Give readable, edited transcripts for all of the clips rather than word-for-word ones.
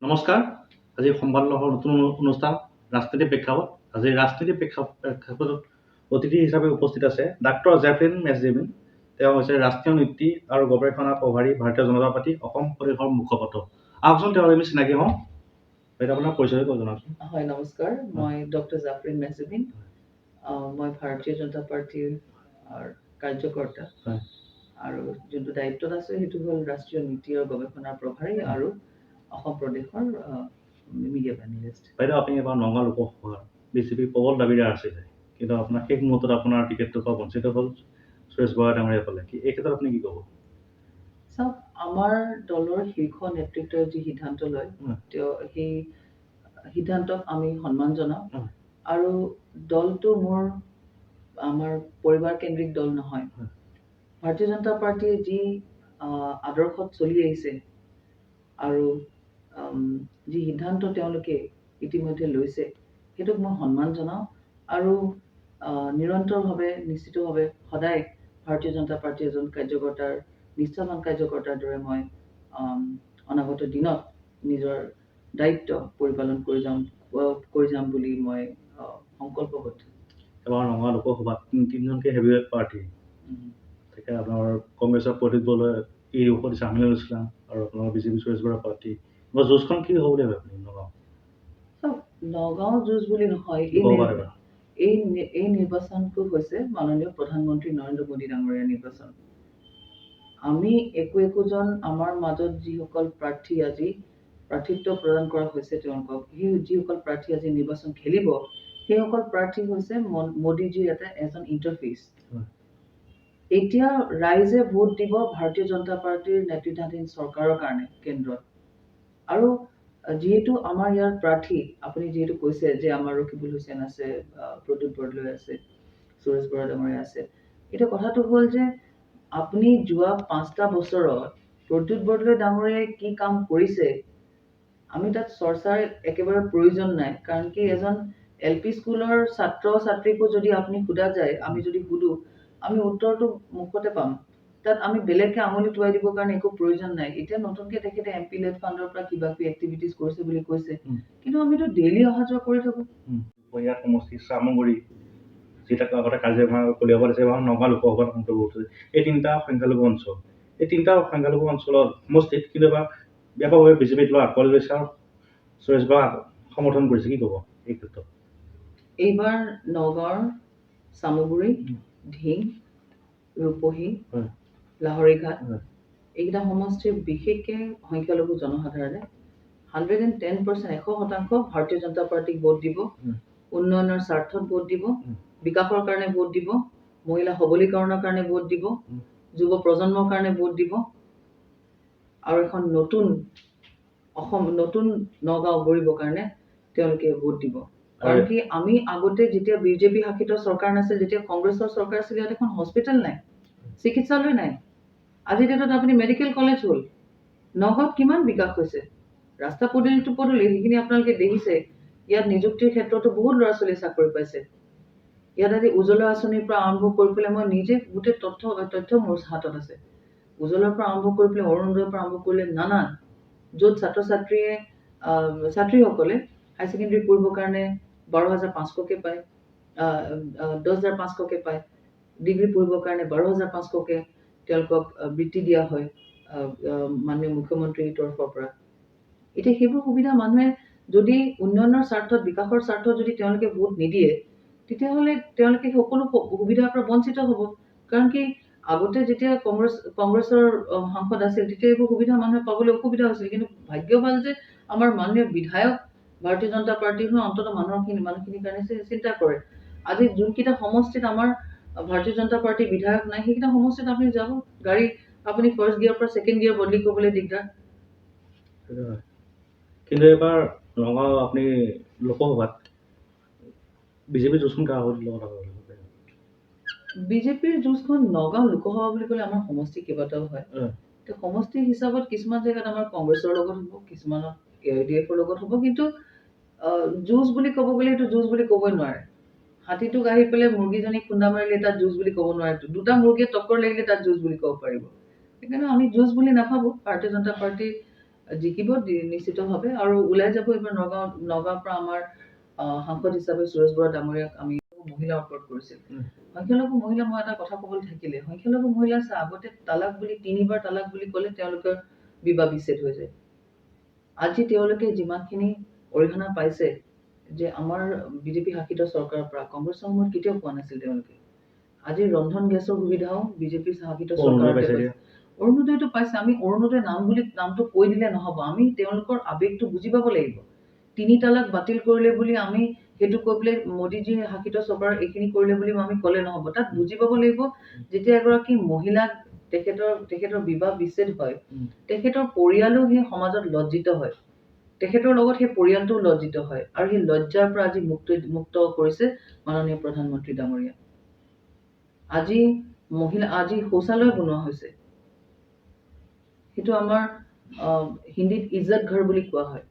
নমস্কাৰ। আজি সংবাদলহৰ নতুন অনুষ্ঠান ৰাজনীতিৰ প্ৰেক্ষাপট। আজি ৰাজনীতিৰ প্ৰেক্ষাপটত অতিথি হিচাপে উপস্থিত আছে ডাক্তৰ জেফলিন মেছজেভিন। তেওঁ হৈছে ৰাষ্ট্ৰীয় নীতি আৰু গৱেষণা প্ৰভাৰী ভাৰতীয় জনতা পাৰ্টি অসম প্ৰদেশৰ মুখপাত্ৰ। আহকচোন তেওঁৰ আমি চিনাকি হওঁ। বাইদেউ আপোনাৰ পৰিচয় জনাওকচোন। হয়, নমস্কাৰ। মই ডক্টৰ জাফৰিন মেছজেভিন। মই ভাৰতীয় জনতা পাৰ্টিৰ কাৰ্যকৰ্তা। হয়। আৰু যোনটো দায়িত্বত আছে সেইটো হ'ল ৰাষ্ট্ৰীয় নীতি আৰু গৱেষণাৰ প্ৰভাৰী আৰু অসম প্ৰদেশৰ মিডিয়া পেনেলিষ্ট। বাইদেউ আপুনি এবাৰ নগাঁও লোকসভাৰ বিজেপি প্ৰবল দাবীদাৰ আছিলে, কিন্তু আপোনাৰ শেষ মুহূৰ্তত আপোনাৰ টিকেটটোৰ পৰা বঞ্চিত হ'ল সুৰেশ বৰা ডাঙৰীয়া পালে। এই ক্ষেত্ৰত আপুনি কি ক'ব? চাওক, আমাৰ দলৰ শীৰ্ষ নেতৃত্বই যি সিদ্ধান্ত লয় তেওঁ সেই সিদ্ধান্তক আমি সন্মান জনাওঁ। আৰু দলটো আমাৰ পৰিবাৰকেন্দ্ৰিক দল নহয়। ভাৰতীয় জনতা পাৰ্টীয়ে যি আদৰ্শত চলি আহিছে আৰু যি সিদ্ধান্ত তেওঁলোকে ইতিমধ্যে লৈছে সেইটোক মই সন্মান জনাওঁ। আৰু নিৰন্তৰভাৱে নিশ্চিতভাৱে সদায় ভাৰতীয় জনতা পাৰ্টীৰ এজন কাৰ্যকৰ্তাৰ নিষ্ঠাৱান কাৰ্যকৰ্তাৰ দৰে মই অনাগত দিনত নিজৰ দায়িত্ব পৰিপালন কৰি যাম বুলি মই সংকল্পবদ্ধ। এবাৰ নগাঁও লোকসভাত তিনিজনকৈ হেভিৱেট প্ৰাৰ্থী থাকে। আপোনাৰ কংগ্ৰেছৰ প্ৰদীপ বৰদলৈ এই ঔষধ দিছে আমিনুল ইছলাম আৰু আপোনাৰ বিজেপি সুৰেশ বৰা প্ৰাৰ্থী। যুঁজখন কি হ'ব বুলি ভাবে আপুনি নগাঁও? নগাঁও যুঁজ বুলি নহয়, এই নিৰ্বাচনটো হৈছে মাননীয় প্ৰধানমন্ত্ৰী নৰেন্দ্ৰ মোদী ডাঙৰীয়াৰ নিৰ্বাচন। আমি একোজন আমাৰ মাজত যিসকল প্ৰাৰ্থী আজি প্ৰাৰ্থিত্ব প্ৰদান কৰা হৈছে তেওঁলোকক, সেই যিসকল প্ৰাৰ্থী আজি নিৰ্বাচন খেলিব সেইসকল প্ৰাৰ্থী হৈছে মোদীজীৰ এজন ইণ্টাৰফেচ। এতিয়া ৰাইজে ভোট দিব ভাৰতীয় জনতা পাৰ্টীৰ নেতৃত্বাধীন চৰকাৰৰ কাৰণে কেন্দ্ৰত। আৰু যিহেতু আমাৰ ইয়াৰ প্ৰাৰ্থী আপুনি যিহেতু কৈছে যে আমাৰ ৰকিবুল হুছেইন আছে, প্ৰদ্যুৎ বৰদলৈ আছে, সুৰেশ বৰা ডাঙৰীয়া আছে। এতিয়া কথাটো হ'ল যে আপুনি যোৱা 5টা বছৰত প্ৰদ্যুৎ বৰদলৈ ডাঙৰীয়াই কি কাম কৰিছে আমি তাত চৰ্চাৰ একেবাৰে প্ৰয়োজন নাই। কাৰণ কি এজন LP স্কুলৰ ছাত্ৰ ছাত্ৰীকো যদি আপুনি সোধা যায়, আমি যদি সুধো আমি উত্তৰটো মুখতে পাম। তাত আমি বেলেগকে আঙুলি টুৱাই দিবৰ কাৰণে একো প্ৰয়োজন নাই। এতিয়া নতুনকে তেখেতে MP লেড ফাণ্ডৰ পৰা কিবা কিবি এক্টিভিটিজ কৰিছে বুলি কৈছে, কিন্তু আমিতো ডেইলি অহা যোৱা কৰি থাকো। ইয়াত সমষ্টি চামগুৰি যিটাক আগতে কাজিৰঙা কলিয়াবৰ দিছে নগাঁও লোকসভাত অন্তৰ্ভুক্ত হৈছে। এই তিনিটা সংখ্যালঘু অঞ্চল, এই তিনিটা সংখ্যালঘু অঞ্চলত সমষ্টিত কিন্তু এবাৰ ব্যাপকভাৱে বিজেপিৰ দল আঁকোৱালি লৈছে আৰু সুৰেশ বৰা সমৰ্থন কৰিছে। কি ক'ব এই ক্ষেত্ৰত? এইবাৰ নগাঁৱৰ চামগুৰি, ঢিং, ৰূপহী, লাহৰীঘাট এইকেইটা সমষ্টিৰ বিশেষকে সংখ্যালঘু জনসাধাৰণে 110% ভাৰতীয় জনতা পাৰ্টীক ভোট দিব। উন্নয়নৰ স্বাৰ্থত ভোট দিব, বিকাশৰ কাৰণে ভোট দিব, মহিলা সবলীকৰণৰ কাৰণে ভোট দিব, যুৱ প্ৰজন্মৰ কাৰণে ভোট দিব আৰু এখন নতুন নগাঁও গঢ়িবৰ কাৰণে তেওঁলোকে ভোট দিব। কাৰণ কি আমি আগতে যেতিয়া বিজেপি শাসিত চৰকাৰ নাছিল, যেতিয়া কংগ্ৰেছৰ চৰকাৰ আছিল, ইয়াত এখন হস্পিটেল নাই, চিকিৎসালয় নাই। আজিৰ ডেটত আপুনি মেডিকেল কলেজ হ'ল। নগাঁৱত কিমান বিকাশ হৈছে, ৰাস্তা পদূলি সেইখিনি আপোনালোকে দেখিছে। ইয়াত নিযুক্তিৰ ক্ষেত্ৰতো বহুত ল'ৰা ছোৱালীয়ে চাকৰি পাইছে। ইয়াত আজি উজ্জ্বলা আঁচনিৰ পৰা আৰম্ভ কৰি পেলাই মই নিজে গোটেই তথ্য মোৰ হাতত আছে। উজ্জ্বলাৰ পৰা আৰম্ভ কৰি পেলাই অৰুণোদয়ৰ পৰা আৰম্ভ কৰিলে নানান, য'ত ছাত্ৰ ছাত্ৰীসকলে হায়াৰ ছেকেণ্ডেৰী পঢ়িবৰ কাৰণে 12,500কে পায়, 10,500কে পায়। ডিগ্ৰী পঢ়িবৰ কাৰণে 12,500কে তেওঁলোকক বৃত্তি দিয়া হয় মাননীয় মুখ্যমন্ত্ৰীৰ তৰফৰ পৰা। এতিয়া সেইবোৰ সুবিধা মানুহে যদি উন্নয়নৰ স্বাৰ্থত, বিকাশৰ স্বাৰ্থত যদি তেওঁলোকে ভোট নিদিয়ে, তেতিয়াহ'লে তেওঁলোকে সকলো সুবিধাৰ পৰা বঞ্চিত হ'ব। কাৰণ কি আগতে যেতিয়া কংগ্ৰেছৰ সাংসদ আছিল তেতিয়া এইবোৰ সুবিধা মানুহে পাবলৈ অসুবিধা হৈছিল। কিন্তু ভাগ্য ভাল যে আমাৰ মাননীয় বিধায়ক ভাৰতীয় জনতা পাৰ্টীৰ অন্তত মানুহখিনিৰ কাৰণে চিন্তা কৰে। আজি যোনকেইটা সমষ্টিত আমাৰ ভাৰতীয় জনতা পাৰ্টীৰ বিধায়ক নাই, সেইকেইটা সমষ্টিত আপুনি যাব, গাড়ী আপুনি ফাৰ্ষ্ট গিয়াৰ পৰা ছেকেণ্ড গিয়াৰ বদলি কৰিবলৈ দিগদাৰ। কিন্তু এবাৰ নগাঁও আপুনি লোকসভাত বিজেপিৰ যুঁজখন কাৰ লগত বিজেপিৰ যুঁজখন নগাঁও লোকসভা বুলি ক'লে আমাৰ সমষ্টি কেইবাটাও হয়। সমষ্টি হিচাপত কিছুমান জেগাত আমাৰ কংগ্ৰেছৰ লগত হ'ব, কিছুমানত AIDF-ৰ লগত হ'ব। কিন্তু যুঁজ বুলি ক'ব গ'লে এইটো যুঁজ বুলি ক'বই নোৱাৰে। হাতীটোক আহি পেলাই মুৰ্গীজনী খুন্দা মাৰিলে তাত যুঁজ বুলি ক'ব নোৱাৰে। দুটা মুৰ্গীয়ে টক্কৰ লাগিলে তাত যুঁজ বুলি ক'ব পাৰিব। সেইকাৰণে আমি যুঁজ বুলি নাভাবো। ভাৰতীয় জনতা পাৰ্টীৰ জিকিব নিশ্চিতভাৱে আৰু ওলাই যাব এইবাৰ নগাঁৱৰ পৰা আমাৰ সাংসদ হিচাপে সুৰেশ বৰা ডাঙৰীয়াক আমি মহিলাৰ ওপৰত কৰিছিল। সংখ্যালঘু মহিলা মই এটা কথা ক'বলৈ থাকিলে সংখ্যালঘু মহিলা আগতে তালাক বুলি 3বাৰ তালাক বুলি ক'লে তেওঁলোকৰ বিবাহ বিচ্ছেদ হৈ যায়। আজি তেওঁলোকে যিমানখিনি অৰিহণা পাইছে যে আমাৰ বিজেপি শাসিত চৰকাৰৰ পৰা কংগ্ৰেছৰ সময়ত কেতিয়াও পোৱা নাছিল তেওঁলোকে। আজি ৰন্ধন গেছৰ সুবিধাও বিজেপি শাসিত চৰকাৰতে পাইছে। অৰুণোদয়টো পাইছে। আমি অৰুণোদয় নামটো কৈ দিলে নহ'ব। আমি তেওঁলোকৰ আৱেগটো বুজি পাব লাগিব। 3 তালাক বাতিল কৰিলে বুলি আমি সেইটো কৈ পেলাই মোদীজী শাসিত চৰকাৰ এইখিনি কৰিলে বুলি আমি ক'লে নহ'ব। তাত বুজি পাব লাগিব যেতিয়া এগৰাকী মহিলাক তেখেতৰ বিবাহ বিচ্ছেদ হয়, তেখেতৰ পৰিয়ালো সেই সমাজত লজ্জিত হয়। তেখেতৰ লগত সেই পৰিয়ালটোও লজ্জিত হয় আৰু সেই লজ্জাৰ পৰা আজি মুক্ত কৰিছে মাননীয় প্ৰধানমন্ত্ৰী ডাঙৰীয়া। আজি শৌচালয় বনোৱা হৈছে। সেইটো আমাৰ হিন্দীত ইজ্জত ঘৰ বুলি কোৱা হয়।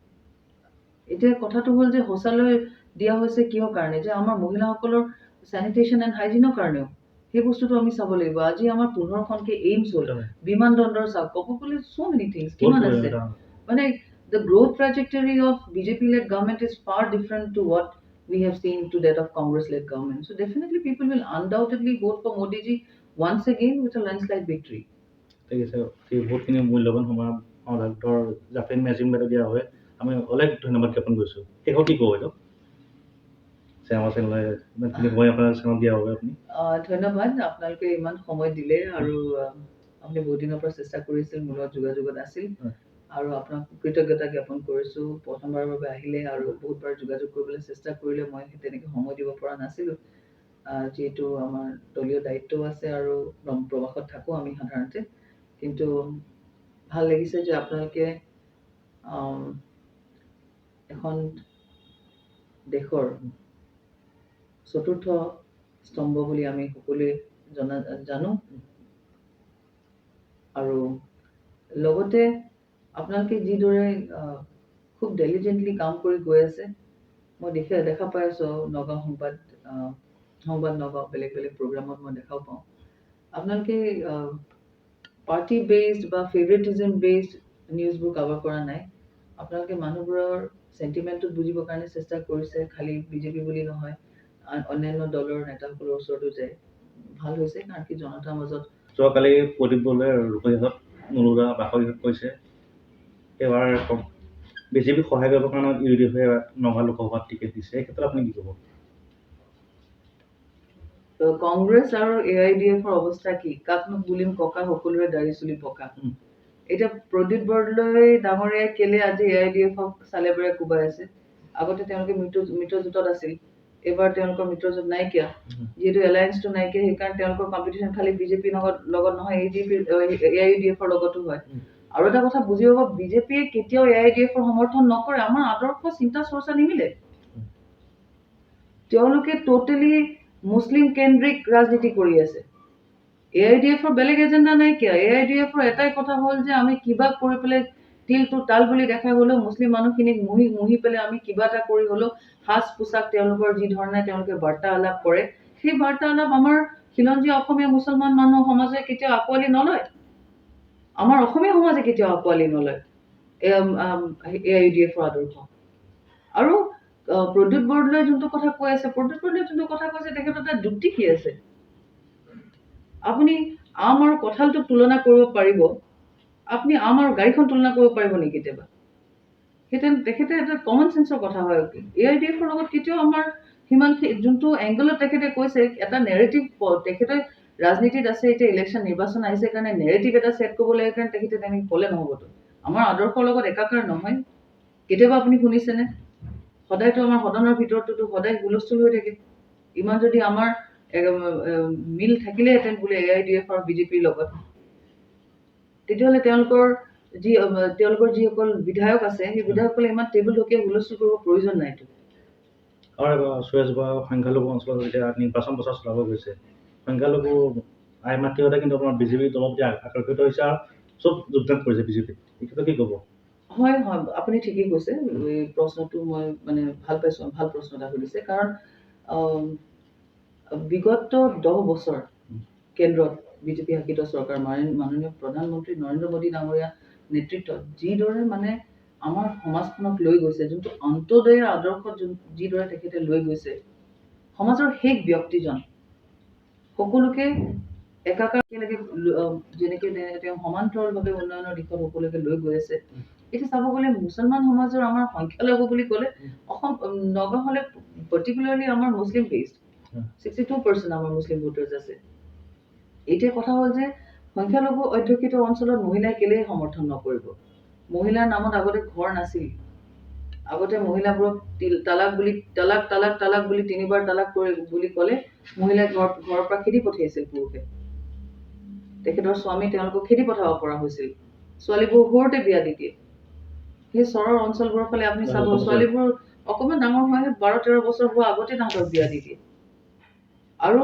এতিয়া কথাটো হ'ল যে শৌচালয় দিয়া হৈছে কিহৰ কাৰণে যে আমাৰ মহিলাসকলৰ চেনিটেশ্যন এণ্ড হাইজিনৰ কাৰণেও সেই বস্তুটো আমি চাব লাগিব। আজি আমাৰ 15খনকে এইমছ হ'ল, বিমানবন্দৰ চাওক, ক'ব গ'লে so many things কিমান আছে মানে the growth trajectory of BJP-led government is far different to what we have seen to that of Congress-led government. So definitely people will undoubtedly vote for Modi ji once again with a landslide victory. ঠিক আছে, বহুতখিনি মূল্যৱান সময় doctor Zafrin মেজিম বাইদেউ দিয়া হয়। আমি অলেখ ধন্যবাদ জ্ঞাপন কৰিছোঁ। শেষত কি ক'ব বাইদেউ? আমাৰ চেনেলে ইমানখিনি সময় আপোনাৰ চেনেল দিয়া হবে আপুনি। ধন্যবাদ, আপোনালোকে ইমান সময় দিলে আৰু আপুনি বহুত দিনৰ পৰা চেষ্টা কৰিছিল, মোৰ লগত যোগাযোগত আছিল আৰু আপোনাক কৃতজ্ঞতা জ্ঞাপন কৰিছোঁ। প্ৰথমবাৰৰ বাবে আহিলে আৰু বহুতবাৰ যোগাযোগ কৰিবলৈ চেষ্টা কৰিলে মই তেনেকৈ সময় দিব পৰা নাছিলোঁ, যিহেতু আমাৰ দলীয় দায়িত্বও আছে আৰু প্ৰবাসত থাকোঁ আমি সাধাৰণতে। কিন্তু ভাল লাগিছে যে আপোনালোকে এখন দেশৰ চতুৰ্থ স্তম্ভ বুলি আমি সকলোৱে জানো আৰু লগতে আপোনালোকে যিদৰে খুব ডেলিজেণ্টলি কাম কৰি গৈ আছে, মই দেখা পাই আছোঁ নগাঁও সংবাদ নগাঁও বেলেগ প্ৰগ্ৰামত মই দেখাও পাওঁ। আপোনালোকে পাৰ্টি বেছড বা ফেভৰেটিজম বেছড নিউজবোৰ কাভাৰ কৰা নাই। আপোনালোকে মানুহবোৰৰ চেণ্টিমেণ্টটো বুজিবৰ কাৰণে চেষ্টা কৰিছে, খালি বিজেপি বুলি নহয় অন্যান্য দলৰ নেতাসকলৰ ওচৰতো যায়। ভাল হৈছে কাৰণ কি জনতাৰ মাজত যোৱাকালি প্ৰদীপ বৰদলৈ ৰূপহীহঁত নুৰুদা বাসগৃহত কৈছে এইবাৰ বিজেপিক সহায় কৰিবৰ কাৰণে UDFে নগাঁও লোকসভাত টিকেট দিছে। এই ক্ষেত্ৰত আপুনি কি ক'ব? কংগ্ৰেছ আৰু AIDFৰ অৱস্থা কি? কাকনো বুলিম ককা, সকলোৰে দাড়ি চুলি পকা। এতিয়া প্ৰদীপ বৰদলৈ ডাঙৰীয়াই কেলে আজি AIDFক চালে বেৰে কোবাই আছে? আগতে তেওঁলোকে মিত্ৰজোঁটত আছিল, এইবাৰ তেওঁলোকৰ মিত্ৰজোঁট নাইকিয়া। যিহেতু এলায়েন্সটো নাইকিয়া, সেইকাৰণে তেওঁলোকৰ কম্পিটিশ্যন খালি বিজেপিৰ লগত নহয়, AIDFৰ লগতো হয়। আৰু এটা কথা বুজি পাব, বিজেপিয়ে কেতিয়াও AIDFৰ সমৰ্থন নকৰে। আমাৰ আদৰ্শ চিন্তা চৰ্চা নিমিলে। তেওঁলোকে টোটেলি মুছলিম কেন্দ্ৰিক ৰাজনীতি কৰি আছে। AIDFৰ বেলেগ এজেণ্ডা নাইকিয়া। AIDFৰ এটাই কথা হ'ল যে আমি কিবা কৰি পেলাই তিলটো তাল বুলি দেখাই হ'লেও মুছলিম মানুহখিনিক মুহি পেলাই আমি কিবা এটা কৰি হ'লেও সাজ পোছাক তেওঁলোকৰ যি ধৰণে তেওঁলোকে বাৰ্তা আলাপ কৰে, সেই বাৰ্তা আলাপ আমাৰ খিলঞ্জীয়া অসমীয়া মুছলমান মানুহ সমাজে কেতিয়াও আঁকোৱালি নলয়। আমাৰ অসমীয়া সমাজে কেতিয়াও আঁকোৱালি নলয় AIDFৰ আদৰ্শ। আৰু প্ৰদীপ বৰদলৈ যোনটো কথা কৈ আছে, তেখেতৰ এটা যুক্তি কি আছে? আপুনি আম আৰু কঁঠালটোক তুলনা কৰিব পাৰিব, আপুনি আম আৰু গাড়ীখন তুলনা কৰিব পাৰিব নেকি কেতিয়াবা? তেখেতে এটা কমন চেন্সৰ কথা হয়। AIDFৰ লগত কেতিয়াও আমাৰ সিমান যোনটো এংগলত তেখেতে কৈছে, এটা নেৰেটিভ তেখেতে ৰাজনীতিত আছে। এতিয়া ইলেকশ্যন নিৰ্বাচন আহিছে কাৰণে নেৰেটিভ এটা ছেট কৰিব লাগে কাৰণে তেখেতে তেনেকৈ ক'লে নহ'বতো। আমাৰ আদৰ্শৰ লগত একাকাৰ নহয়। কেতিয়াবা আপুনি শুনিছেনে? সদায়তো আমাৰ সদনৰ ভিতৰততো সদায় হুলস্থুল হৈ থাকে। ইমান যদি আমাৰ মিল থাকিলেহেঁতেন বোলে AIDF আৰু বিজেপিৰ লগত, তেতিয়াহ'লে তেওঁলোকৰ যিসকল বিধায়ক আছে, সেই বিধায়কসকলে ইমান টেবুল ঢকিয়াই হুলস্থুল কৰিব প্ৰয়োজন নাইতো। আৰু সুৰেশ বৰা সংখ্যালঘু অঞ্চলত এতিয়া নিৰ্বাচন প্ৰচাৰ চলাব গৈছে। সংখ্যালঘু আই মাতৃহঁতে কিন্তু আপোনাৰ বিজেপি দলৰ প্ৰতি আকৰ্ষিত হৈছে আৰু চব যোগদান কৰিছে বিজেপিত। এই ক্ষেত্ৰত কি ক'ব? হয়, আপুনি ঠিকেই কৈছে। এই প্ৰশ্নটো মই মানে ভাল পাইছোঁ, ভাল প্ৰশ্ন এটা সুধিছে। কাৰণ বিগত 10 বছৰ কেন্দ্ৰত বিজেপি শাসিত চৰকাৰ মাননীয় প্ৰধানমন্ত্ৰী নৰেন্দ্ৰ মোদী ডাঙৰীয়া নেতৃত্বত যিদৰে মানে আমাৰ সমাজখনক লৈ গৈছে, যোনটো অন্তোদয়ৰ আদৰ্শত যিদৰে তেখেতে লৈ গৈছে, সমাজৰ শেষ ব্যক্তিজন সকলোকে একাকাৰ একেলগে যেনেকে তেওঁ সমান্তৰালভাৱে উন্নয়নৰ দিশত সকলোকে লৈ গৈ আছে। এতিয়া চাব গ'লে মুছলমান সমাজৰ আমাৰ সংখ্যালঘু বুলি ক'লে অসম নগাঁও হ'লে পাৰ্টিকুলাৰলি আমাৰ মুছলিম বেছড 62% আমাৰ মুছলিম ভোটাৰ্ছ আছে। এতিয়া কথা হ'ল যে সংখ্যালঘু অধ্যুষিত অঞ্চলত মহিলাই কেলেই সমৰ্থন নকৰিব? মহিলাৰ নামত আগতে ঘৰ নাছিল। আগতে মহিলাবোৰক তালাক বুলি 3বাৰ তালাক বুলি ক'লে মহিলাই ঘৰৰ পৰা খেদি পঠিয়াইছিল পুৰুষে। তেখেতৰ স্বামী তেওঁলোকক খেদি পঠাব পৰা হৈছিল। ছোৱালীবোৰ সৰুতে বিয়া দি দিয়ে। সেই চহৰৰ অঞ্চলবোৰৰ ফালে আপুনি চাব, ছোৱালীবোৰ অকণমান ডাঙৰ হয় 12-13 বছৰ হোৱা আগতে তাহাঁতক বিয়া দি দিয়ে। আৰু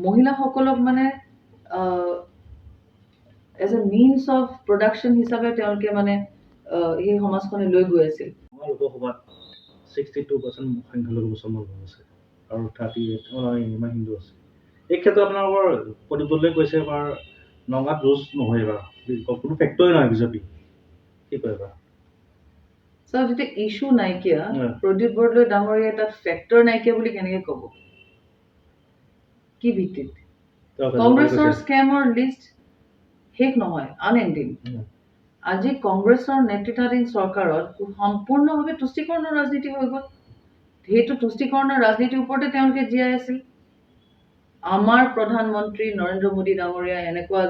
মহিলাসকলক মানে as a means of production হিচাপে তেওঁলোকে মানে সেই সমাজখনে লৈ গৈ আছিল। আমাৰ লোকসভাত 62% সংখ্যালঘু মুছলমান লোক আছে আৰু 38 ইমান হিন্দু আছে। এই ক্ষেত্ৰত আপোনালোকৰ প্ৰদীপ বৰদলৈ কৈছে এবাৰ নগাঁৱত যুঁজ নহয়, এবাৰ কোনো ফেক্টৰী নহয় বিজেপি, কি কয় এবাৰ? যেতিয়া ইছ্যু নাইকিয়া, প্ৰদীপ বৰদলৈ ডাঙৰীয়া তাত ফেক্টৰ নাইকিয়া বুলি কেনেকে ক'ব? কি ভিত্তিত? কংগ্ৰেছৰ স্কেমৰ লিষ্ট শেষ নহয়, আনএণ্ডিং। আজি কংগ্ৰেছৰ নেতৃত্বাধীন চৰকাৰত সম্পূৰ্ণভাৱে তুষ্টিকৰণৰ ৰাজনীতি হৈ গ'ল। সেইটো তুষ্টিকৰণৰ ৰাজনীতিৰ ওপৰতে তেওঁলোকে জীয়াই আছিল। আমাৰ প্ৰধানমন্ত্ৰী নৰেন্দ্ৰ মোদী ডাঙৰীয়া এনেকুৱা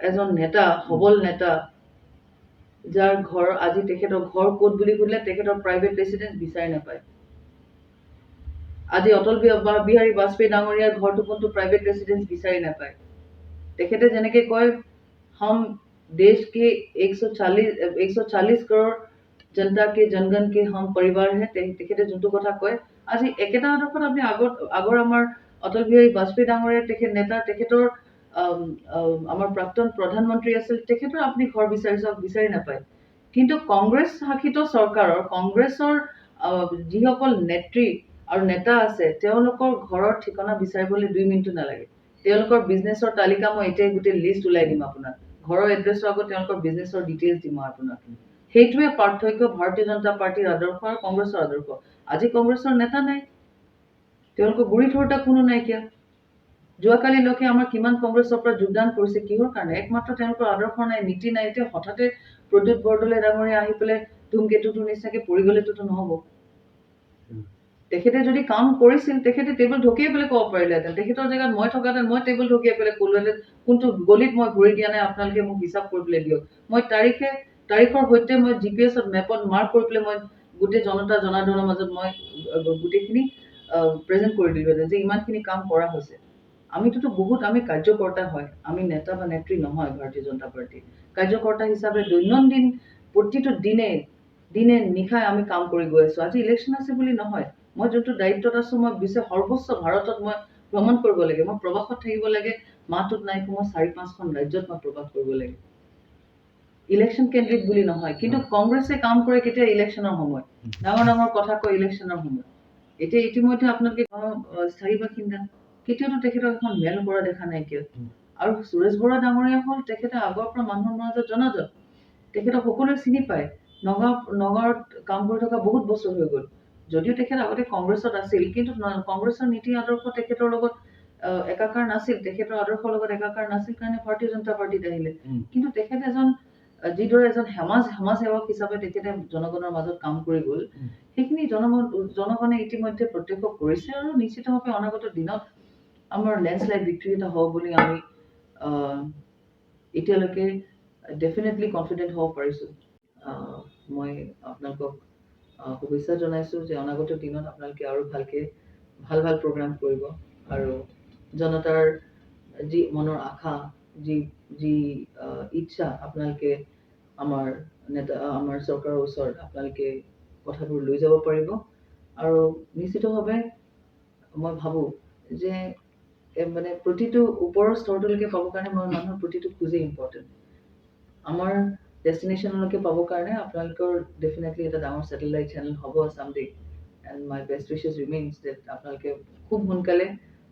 এজন নেতা, সবল নেতা, যাৰ ঘৰ আজি তেখেতৰ ঘৰ ক'ত বুলি সুধিলে তেখেতৰ প্ৰাইভেট ৰেচিডেন্স বিচাৰি নাপায়। আজি অটল বিহাৰী বাজপেয়ী ডাঙৰীয়াৰ ঘৰটো কোনটো প্ৰাইভেট ৰেচিডেন্স বিচাৰি নাপায়। তেখেতে যেনেকে কয় हम देश के 140 करोड़ जनता के जनगण के हम परिवार है, তেখেতে যোনটো কথা কয়, আজি একেটা আদৰ্শত আপুনি আগৰ আমাৰ অটল বিহাৰী বাজপেয়ী ডাঙৰীয়াৰ তেখেতৰ আমাৰ প্ৰাক্তন প্ৰধানমন্ত্ৰী আছিল, তেখেতৰ আপুনি ঘৰ বিচাৰি নাপায়। কিন্তু কংগ্ৰেছ শাসিত চৰকাৰৰ কংগ্ৰেছৰ যিসকল নেত্ৰী আৰু নেতা আছে, তেওঁলোকৰ ঘৰৰ ঠিকনা বিচাৰিবলৈ 2 মিনিটো নালাগে। তেওঁলোকৰ বিজনেছৰ তালিকা মই এতিয়াই গোটেই লিষ্ট ওলাই দিম আপোনাক। ঘৰৰ এড্ৰেছৰ আগত তেওঁলোকৰ বিজনেছৰ ডিটেইলছ দিম মই আপোনাক। সেইটোৱে পাৰ্থক্য ভাৰতীয় জনতা পাৰ্টীৰ আদৰ্শ আৰু কংগ্ৰেছৰ আদৰ্শ। আজি কংগ্ৰেছৰ নেতা নাই, তেওঁলোকৰ গুৰি থোৰতা কোনো নাইকিয়া। যোৱাকালিলৈকে আমাৰ কিমান কংগ্ৰেছৰ পৰা যোগদান কৰিছে, কিহৰ কাৰণে? একমাত্ৰ তেওঁলোকৰ আদৰ্শ নাই, নীতি নাই। এতিয়া হঠাতে প্ৰদ্যুৎ বৰদলৈ ডাঙৰীয়া আহি পেলাই ধূমকেতুটোৰ নিচিনাকে পৰি গ'লেতো নহ'ব। তেখেতে যদি কাম কৰিছিল, তেখেতে টেবুল ঢকিয়াই পেলাই ক'ব পাৰিলেহেঁতেন। তেখেতৰ জেগাত মই থকাহেঁতেন মই টেবুল ঢকিয়াই পেলাই ক'লোহেঁতেন, কোনটো গলিত মই ভৰি দিয়া নাই আপোনালোকে মোক হিচাপ কৰি পেলাই দিয়ক। মই তাৰিখৰ সৈতে মই GPS-ত মেপত মাৰ্ক কৰি পেলাই মই গোটেই জনাৰ্দনৰ মাজত মই গোটেইখিনি প্ৰেজেণ্ট কৰি দিলোহেঁতেন যে ইমানখিনি কাম কৰা হৈছে। আমি কাৰ্যকৰ্তা হয়, আমি নেতা বা নেত্ৰী নহয়। ভাৰতীয় জনতা পাৰ্টি কাৰ্যকৰ্তা হিচাপে দৈনন্দিন প্ৰতিটো দিনে নিশাই আমি কাম কৰি গৈ আছো। আজি ইলেকশ্যন আছে বুলি নহয়, মই যোনটো দায়িত্বত আছো, মই বিশ্বৰ সৰ্বোচ্চ ভাৰতত মই ভ্ৰমণ কৰিব লাগে, মই প্ৰবাসত থাকিব লাগে। মাহটোত নাই কমেও 4-5খন ৰাজ্যত মই প্ৰবাস কৰিব লাগে। ইলেকশ্যন কেন্দ্ৰিক বুলি নহয়, কিন্তু কংগ্ৰেছে কাম কৰে কেতিয়া? ইলেকশ্যনৰ সময়। ডাঙৰ কথা কয় ইলেকশ্যনৰ সময়। এতিয়া ইতিমধ্যে আপোনালোকে স্থায়ী বাসিন্দা, কেতিয়াওতো তেখেতক এখন মেল কৰা দেখা নাইকিয়া। আৰু সুৰেশ বৰুৱা ডাঙৰীয়া হ'ল তেখেতে আগৰ পৰা মানুহৰ মাজত জনাজাত। তেখেতক সকলোৱে চিনি পায়। নগাঁৱত কাম কৰি থকা বহুত বছৰ হৈ গ'ল। যদিও তেখেত আগতে কংগ্ৰেছত আছিল, কিন্তু কংগ্ৰেছৰ নীতি আদৰ্শ তেখেতৰ লগত একাকাৰ নাছিল। তেখেতৰ আদৰ্শৰ লগত একাকাৰ নাছিল কাৰণে ভাৰতীয় জনতা পাৰ্টীত আহিলে। কিন্তু তেখেত যিদৰে এজন সমাজ সেৱক হিচাপে তেখেতে জনগণৰ মাজত কাম কৰি গ'ল, সেইখিনি জনগণে ইতিমধ্যে প্ৰত্যক্ষ কৰিছে আৰু নিশ্চিতভাৱে অনাগত দিনত আমাৰ লেণ্ডশ্লাইড ভিক্টৰী এটা হ'ব বুলি আমি এতিয়ালৈকে ডেফিনেটলি কনফিডেণ্ট হ'ব পাৰিছোঁ। মই আপোনালোকক শুভেচ্ছা জনাইছোঁ যে অনাগত দিনত আপোনালোকে আৰু ভাল প্ৰগ্ৰাম কৰিব আৰু জনতাৰ যি মনৰ আশা, যি ইচ্ছা আপোনালোকে আমাৰ চৰকাৰৰ ওচৰত আপোনালোকে কথাবোৰ লৈ যাব পাৰিব। আৰু নিশ্চিতভাৱে মই ভাবোঁ যে মানে প্ৰতিটো ওপৰৰ স্তৰটোলৈকে পাবৰ কাৰণে মানুহৰ প্ৰতিটো খোজেই ইম্পৰ্টেণ্ট। আমাৰ ডেষ্টিনেশ্যনলৈকে পাবৰ কাৰণে আপোনালোকৰ ডেফিনেটলি এটা ডাঙৰ ছেটেলাইট চেনেল হ'ব চামডে। And my best wishes remains that আপোনালোকে খুব সোনকালে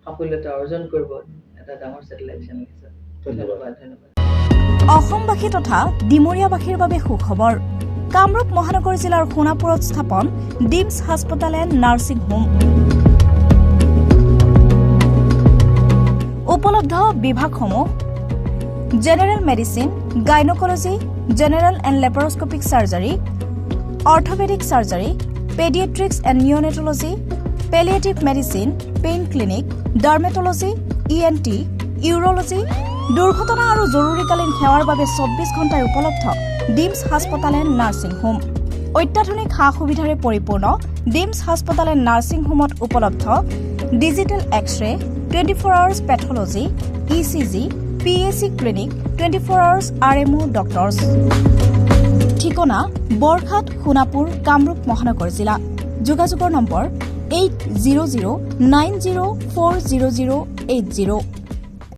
সাফল্যতা অৰ্জন কৰিব এটা ডাঙৰ ছেটেলাইট চেনেল হিচাপে। ধন্যবাদ। অসমবাসী তথা ডিমৰীয়াবাসীৰ বাবে সুখবৰ কামৰূপ মহানগৰ জিলাৰ সোণাপুৰত স্থাপন ডিমছ হাস্পতাল এণ্ড নাৰ্ছিং হোম উপলব্ধ বিভাগসমূহ general medicine gynaecology general and laparoscopic surgery orthopaedic surgery paediatrics and neonatology palliative medicine pain clinic dermatology ENT urology দুৰ্ঘটনা আৰু জৰুৰীকালীন সেৱাৰ বাবে 24 ঘণ্টাই উপলব্ধ ডিমছ হাস্পতাল এণ্ড নাৰ্ছিং হোম অত্যাধুনিক সা-সুবিধাৰে পৰিপূৰ্ণ ডিমছ হাস্পতাল এণ্ড নাৰ্ছিং হোমত উপলব্ধ digital X-ray 24 hours pathology ECG PAC clinic 24 hours RMO doctors ঠিকনা বৰঘাট সোণাপুৰ কামৰূপ মহানগৰ জিলা যোগাযোগৰ নম্বৰ 8009040080